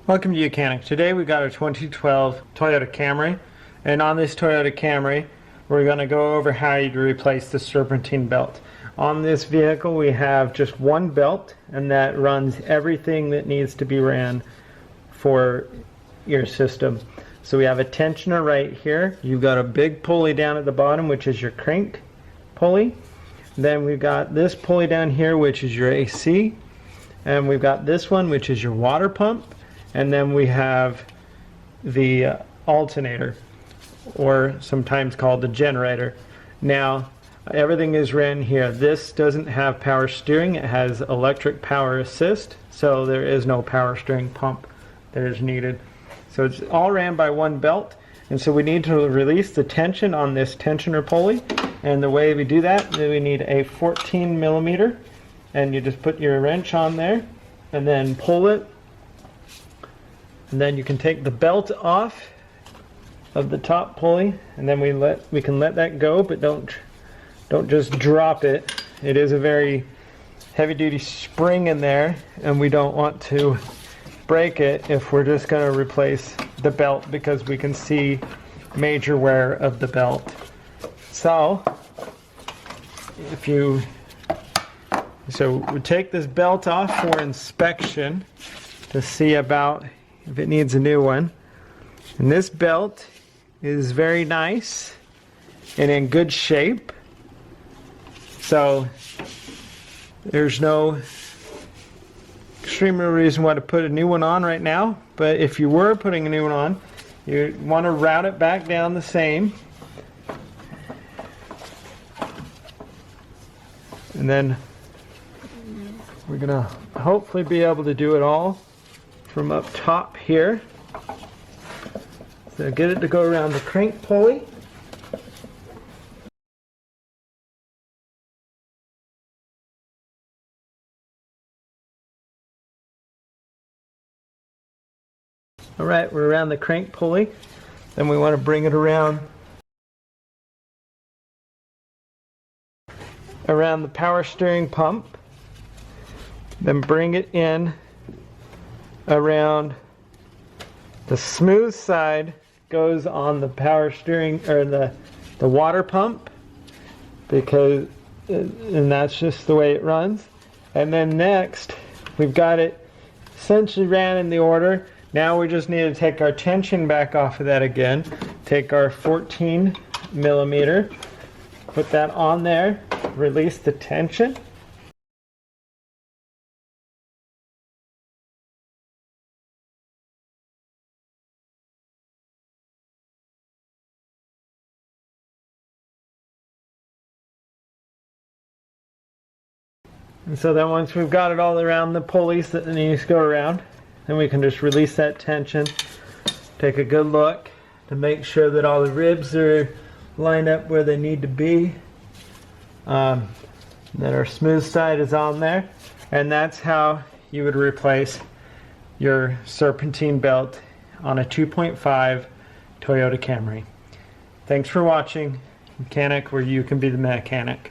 Welcome to YOUCANIC. Today we got a 2012 Toyota Camry, and on this Toyota Camry we're going to go over how you replace the Serpentine belt. On this vehicle we have just one belt, and that runs everything that needs to be ran for your system. So we have a tensioner right here. You've got a big pulley down at the bottom, which is your crank pulley. Then we've got this pulley down here, which is your AC, and we've got this one, which is your water pump. And then we have the alternator, or sometimes called the generator. Now, everything is ran here. This doesn't have power steering. It has electric power assist, so there is no power steering pump that is needed. So it's all ran by one belt, and so we need to release the tension on this tensioner pulley. And the way we do that, we need a 14 millimeter, and you just put your wrench on there and then pull it. And then you can take the belt off of the top pulley, and then we can let that go, but don't just drop it. It is a very heavy-duty spring in there, and we don't want to break it if we're just going to replace the belt, because we can see major wear of the belt. So we take this belt off for inspection to see about if it needs a new one. And this belt is very nice and in good shape, so there's no extreme reason why to put a new one on right now. But if you were putting a new one on, you want to route it back down the same, and then we're gonna hopefully be able to do it all from up top here. So get it to go around the crank pulley. Alright, we're around the crank pulley. Then we want to bring it around the power steering pump. Then bring it in around the smooth side, goes on the power steering, or the water pump, and that's just the way it runs. And then next we've got it essentially ran in the order. Now we just need to take our tension back off of that again. Take our 14 millimeter, put that on there, release the tension. And so then once we've got it all around the pulleys that needs to go around, then we can just release that tension, take a good look to make sure that all the ribs are lined up where they need to be, that our smooth side is on there. And that's how you would replace your Serpentine belt on a 2.5 Toyota Camry. Thanks for watching YOUCANIC, where you can be the mechanic.